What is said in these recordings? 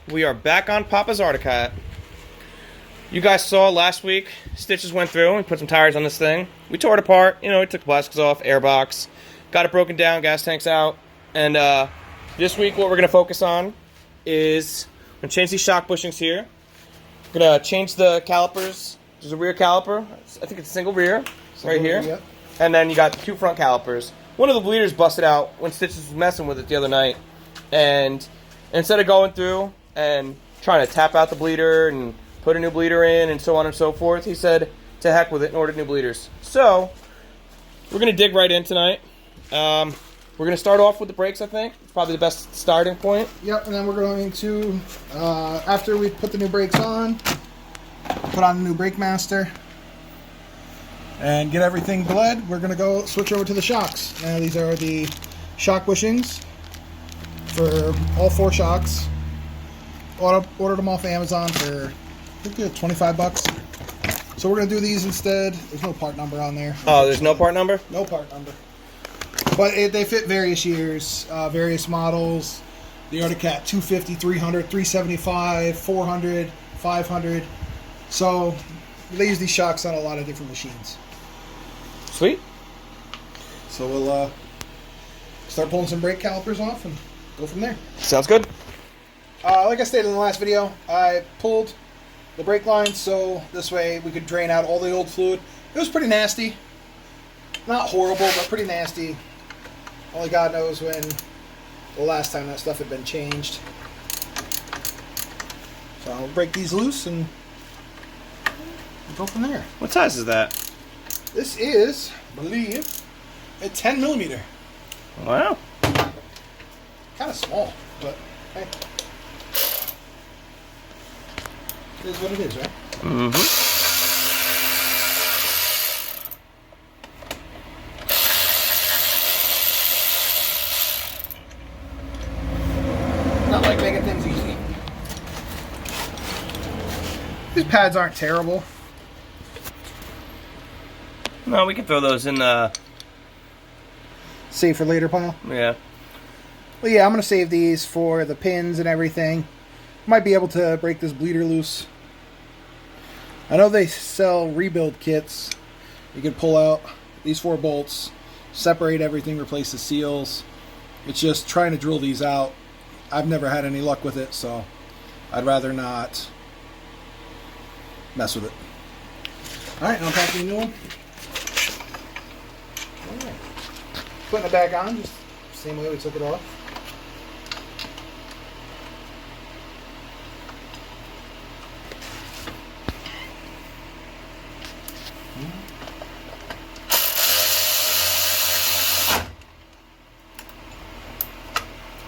We are back on Papa's Articat. You guys saw last week, stitches went through and put some tires on this thing. We tore it apart, you know, we took the plastics off, air box, got it broken down, gas tanks out. And this week what we're going to focus on is, I'm going to change these shock bushings here. We're going to change the calipers. There's a rear caliper, I think it's a single rear, right here. Yep. And then you got the two front calipers. One of the bleeders busted out when Stitches was messing with it the other night. And instead of going through and trying to tap out the bleeder and put a new bleeder in and so on and so forth, he said to heck with it and ordered new bleeders. So we're going to dig right in tonight. We're going to start off with the brakes, I think. It's probably the best starting point. Yep, and then we're going to, after we put the new brakes on, put on the new brake master and get everything bled, we're going to go switch over to the shocks. Now these are the shock bushings for all four shocks. Ordered them off Amazon for, I think they're 25 bucks. So we're going to do these instead. There's no part number on there. Oh, there's no part number? No part number. But they fit various years, various models. The Articat 250, 300, 375, 400, 500. So they use these shocks on a lot of different machines. Sweet. So we'll start pulling some brake calipers off and go from there. Sounds good. Like I stated in the last video, I pulled the brake lines so this way we could drain out all the old fluid. It was pretty nasty. Not horrible, but pretty nasty. Only God knows when the last time that stuff had been changed. So I'll break these loose and we'll go from there. What size is that? This is, I believe, a 10 millimeter. Wow. Kind of small, but hey. It is what it is, right? Mm-hmm. Not like making things easy. These pads aren't terrible. No, we can throw those in the... Save for later pile? Yeah. Well, yeah, I'm going to save these for the pins and everything. Might be able to break this bleeder loose. I know they sell rebuild kits. You can pull out these 4 bolts, separate everything, replace the seals. It's just trying to drill these out. I've never had any luck with it, so I'd rather not mess with it. Alright, now pack the new one. Alright. Putting it back on, just the same way we took it off.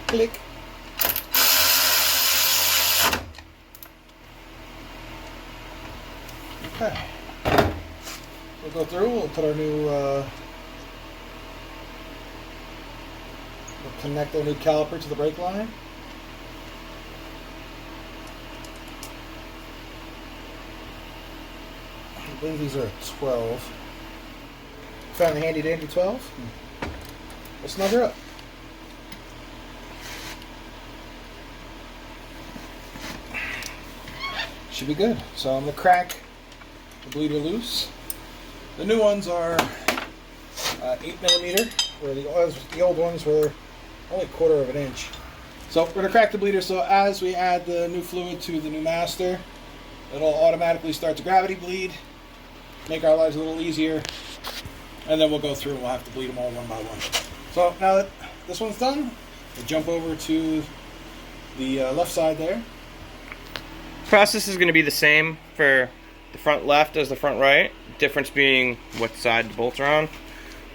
Click. Okay. We'll go through, we'll put our new, we'll connect our new caliper to the brake line. I believe these are a 12. Found a handy dandy 12. We'll snug her up. Should be good. So I'm going to crack the bleeder loose. The new ones are 8 millimeter, where the old ones were only 1/4 of an inch. So we're going to crack the bleeder so as we add the new fluid to the new master, it'll automatically start to gravity bleed, make our lives a little easier, and then we'll go through and we'll have to bleed them all one by one. So now that this one's done, we'll jump over to the left side there. Process is going to be the same for the front left as the front right. Difference being what side the bolts are on.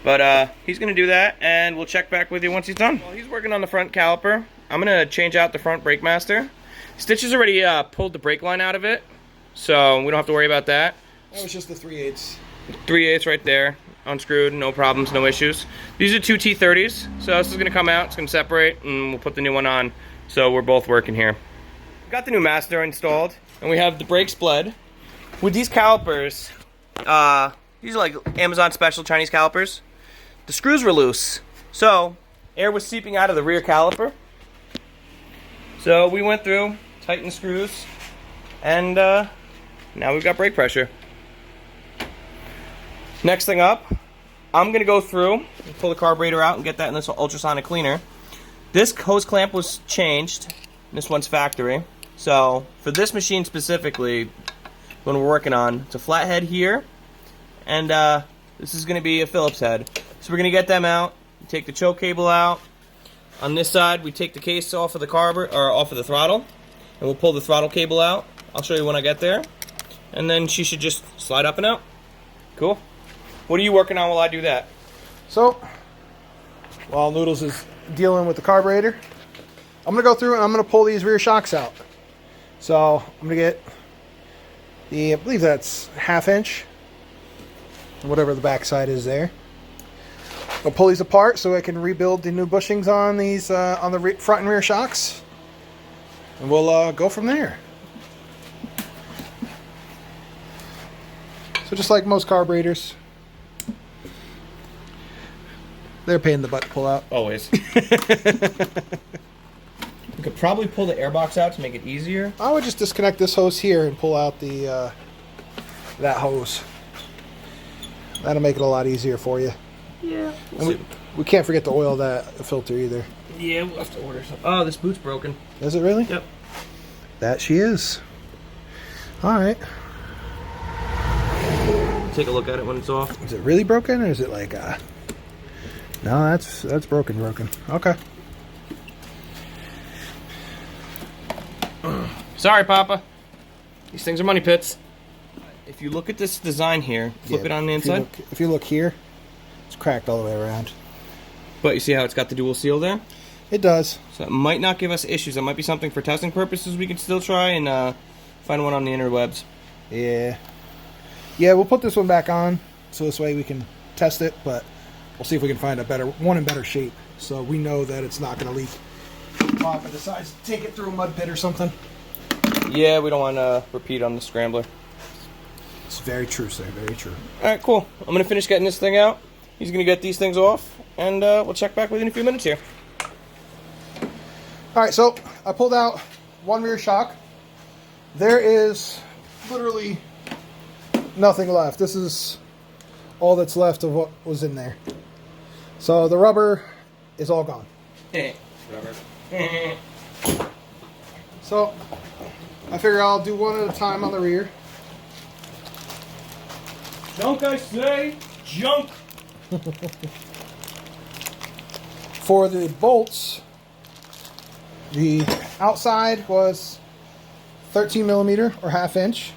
But he's going to do that, and we'll check back with you once he's done. While he's working on the front caliper, I'm going to change out the front brake master. Stitches already pulled the brake line out of it, so we don't have to worry about that. That was just the 3/8. 3/8 right there, unscrewed, no problems, no issues. These are 2 T30s, so this is going to come out, it's going to separate, and we'll put the new one on, so we're both working here. Got the new master installed, and we have the brakes bled. With these calipers, these are like Amazon special Chinese calipers. The screws were loose, so air was seeping out of the rear caliper. So we went through, tighten the screws, and now we've got brake pressure. Next thing up, I'm going to go through and pull the carburetor out and get that in this ultrasonic cleaner. This hose clamp was changed. This one's factory. So for this machine specifically, when we're working on, it's a flat head here, and this is going to be a Phillips head. So we're going to get them out, take the choke cable out. On this side, we take the case off of the carburetor, or off of the throttle, and we'll pull the throttle cable out. I'll show you when I get there, and then she should just slide up and out. Cool. What are you working on while I do that? So, while Noodles is dealing with the carburetor, I'm going to go through and I'm going to pull these rear shocks out. So, I'm going to get the, I believe that's 1/2 inch, whatever the back side is there. I'll pull these apart so I can rebuild the new bushings on these, on the front and rear shocks. And we'll go from there. So just like most carburetors, they're a pain in the butt to pull out. Always. You could probably pull the airbox out to make it easier. I would just disconnect this hose here and pull out the that hose. That'll make it a lot easier for you. Yeah. And we can't forget to oil that filter either. Yeah, we'll have to order some. Oh, this boot's broken. Is it really? Yep. That she is. All right. Take a look at it when it's off. Is it really broken, or is it like No, that's broken. Okay. Sorry, Papa. These things are money pits. If you look at this design here, flip it on the inside. If you look here, it's cracked all the way around. But you see how it's got the dual seal there? It does. So it might not give us issues. That might be something for testing purposes we can still try and find one on the interwebs. Yeah. Yeah, we'll put this one back on so this way we can test it, but we'll see if we can find a better one in better shape so we know that it's not going to leak. Papa decides to take it through a mud pit or something. Yeah, we don't want to repeat on the scrambler. It's very true, sir. Very true. Alright, cool. I'm going to finish getting this thing out. He's going to get these things off, and we'll check back within a few minutes here. Alright, so I pulled out one rear shock. There is literally nothing left. This is all that's left of what was in there. So the rubber is all gone. Rubber. So I figure I'll do one at a time on the rear. Junk, I say! Junk! For the bolts, the outside was 13 millimeter or 1/2 inch.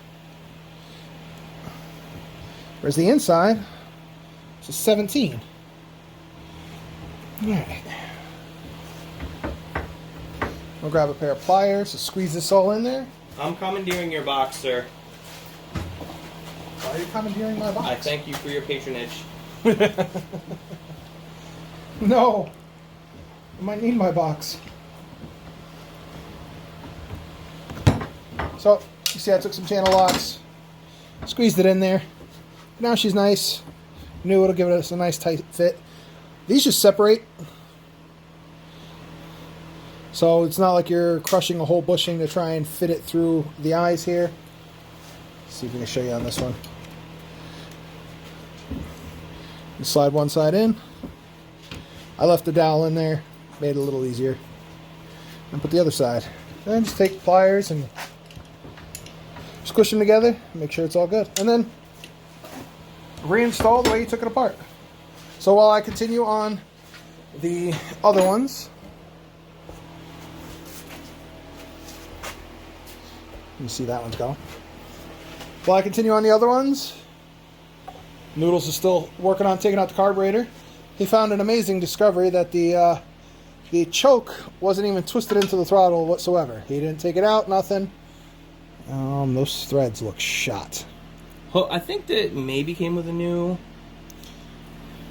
Whereas the inside is 17. Alright. We'll grab a pair of pliers to squeeze this all in there. I'm commandeering your box, sir. Why are you commandeering my box? I thank you for your patronage. No. I might need my box. So, you see I took some channel locks, squeezed it in there. Now she's nice. Knew it'll give us a nice tight fit. These just separate. So it's not like you're crushing a whole bushing to try and fit it through the eyes here. Let's see if we can show you on this one. You slide one side in. I left the dowel in there, made it a little easier. And put the other side. Then just take pliers and squish them together, make sure it's all good. And then reinstall the way you took it apart. So while I continue on the other ones, you see that one's gone. While I continue on the other ones, Noodles is still working on taking out the carburetor. He found an amazing discovery that the choke wasn't even twisted into the throttle whatsoever. He didn't take it out, nothing. Those threads look shot. Well, I think that maybe came with a new...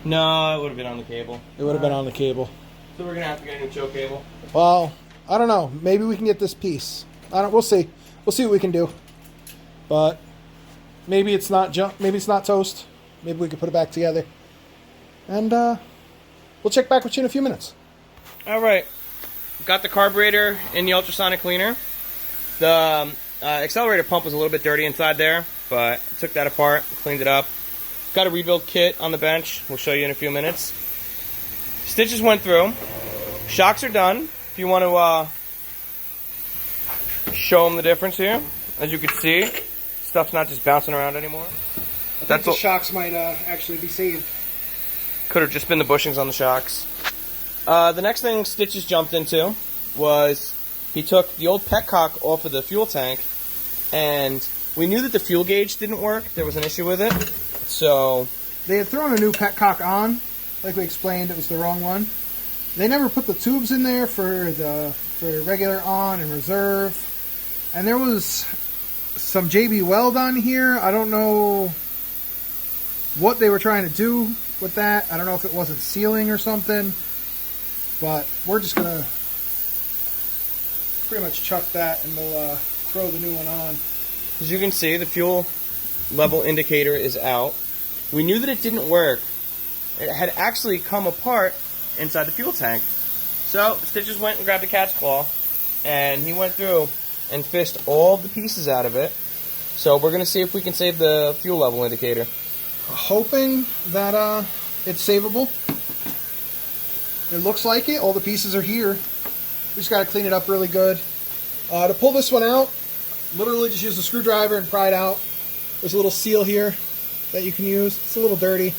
No, it would have been on the cable. It would have been on the cable. So we're going to have to get a new choke cable. Well, I don't know. Maybe we can get this piece. We'll see. We'll see what we can do. But maybe it's not junk. Maybe it's not toast. Maybe we can put it back together. And we'll check back with you in a few minutes. All right. Got the carburetor in the ultrasonic cleaner. The accelerator pump was a little bit dirty inside there, but took that apart, cleaned it up. Got a rebuild kit on the bench. We'll show you in a few minutes. Stitches went through. Shocks are done. If you want to show them the difference here, as you can see, stuff's not just bouncing around anymore. I think the shocks might actually be saved. Could have just been the bushings on the shocks. The next thing Stitches jumped into was he took the old petcock off of the fuel tank, and we knew that the fuel gauge didn't work. There was an issue with it. So they had thrown a new petcock on, like we explained. It was the wrong one. They never put the tubes in there for regular on and reserve, and there was some JB Weld on here. I don't know what they were trying to do with that. I don't know if it wasn't sealing or something, but we're just gonna pretty much chuck that, and we'll throw the new one on. As you can see, the fuel level indicator is out. We knew that it didn't work. It had actually come apart inside the fuel tank. So Stitches went and grabbed a cat's claw, and he went through and fished all the pieces out of it. So we're going to see if we can save the fuel level indicator. Hoping that it's savable. It looks like it. All the pieces are here. We just got to clean it up really good. To pull this one out, literally just use a screwdriver and pry it out. There's a little seal here that you can use. It's a little dirty.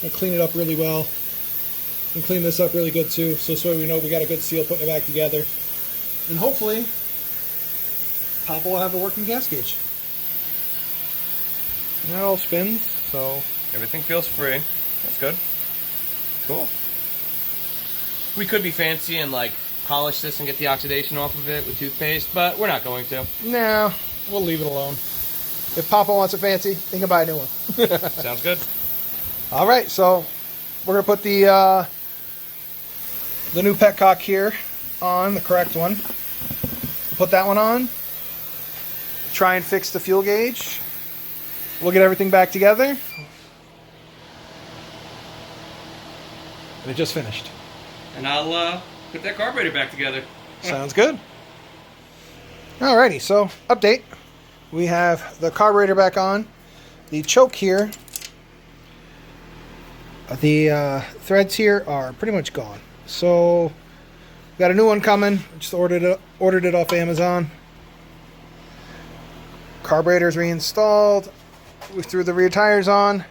I'll clean it up really well. And clean this up really good too, so this way we know we got a good seal putting it back together. And hopefully, Papa will have a working gas gauge. And it all spins, so... Everything feels free. That's good. Cool. We could be fancy and like polish this and get the oxidation off of it with toothpaste, but we're not going to. No, we'll leave it alone. If Papa wants it fancy, he can buy a new one. Sounds good. All right, so we're gonna put the new petcock here on, the correct one. Put that one on. Try and fix the fuel gauge. We'll get everything back together. And it just finished. And I'll put that carburetor back together. Sounds good. Alrighty, so update. We have the carburetor back on. The choke here, the threads here are pretty much gone. So we got a new one coming. Just ordered it off Amazon. Carburetor's reinstalled. We threw the rear tires on.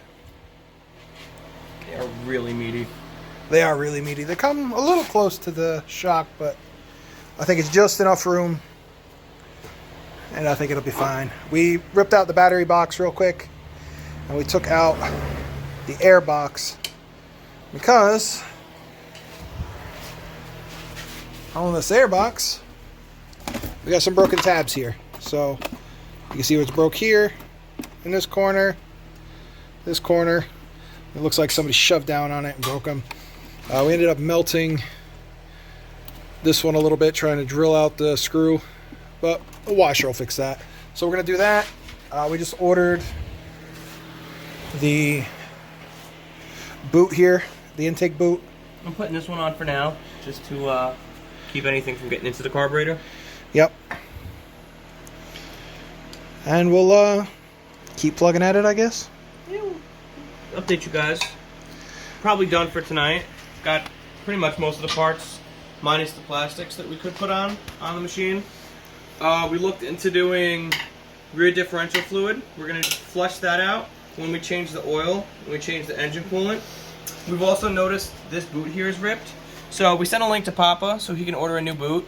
They are really meaty. They are really meaty. They come a little close to the shock, but I think it's just enough room, and I think it'll be fine. We ripped out the battery box real quick, and we took out the air box because on this air box we got some broken tabs here. So you can see what's broke here in this corner. This corner, it looks like somebody shoved down on it and broke them. We ended up melting this one a little bit, trying to drill out the screw, but a washer will fix that. So we're going to do that. We just ordered the boot here, the intake boot. I'm putting this one on for now, just to keep anything from getting into the carburetor. Yep. And we'll keep plugging at it, I guess. Yeah, we'll update you guys. Probably done for tonight. Got pretty much most of the parts, minus the plastics that we could put on the machine. We looked into doing rear differential fluid. We're going to flush that out when we change the oil, when we change the engine coolant. We've also noticed this boot here is ripped. So we sent a link to Papa so he can order a new boot.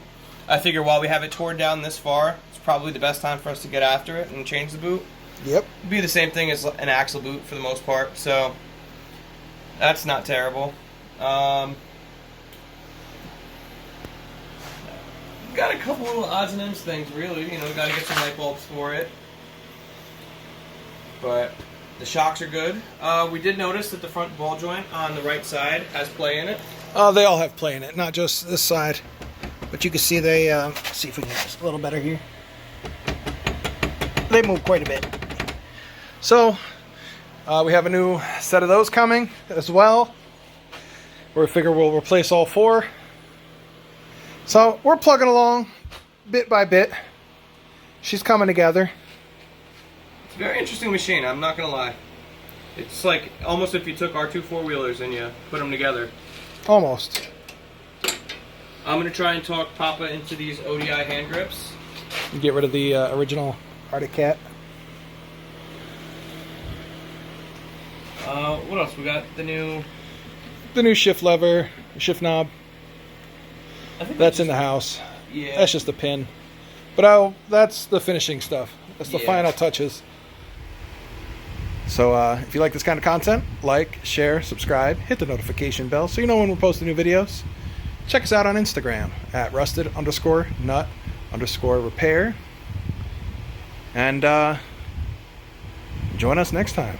I figure while we have it torn down this far, it's probably the best time for us to get after it and change the boot. Yep. It'd be the same thing as an axle boot for the most part, so that's not terrible. Got a couple little odds and ends things, really. You know, we got to get some light bulbs for it. But the shocks are good. We did notice that the front ball joint on the right side has play in it. They all have play in it, not just this side. But you can see they, see if we can get this a little better here. They move quite a bit. So, we have a new set of those coming as well. We figure we'll replace all four. So, we're plugging along bit by bit. she's coming together. It's a very interesting machine, I'm not going to lie. It's like almost if you took our two four-wheelers and you put them together. Almost. I'm going to try and talk Papa into these ODI hand grips. Get rid of the original Arctic Cat. What else? We got the new shift lever, shift knob. I think That's in the house. Yeah. That's just a pin. But that's the finishing stuff. That's the final touches. So if you like this kind of content, like, share, subscribe, hit the notification bell so you know when we're posting new videos. Check us out on Instagram at rusted_nut_repair. And join us next time.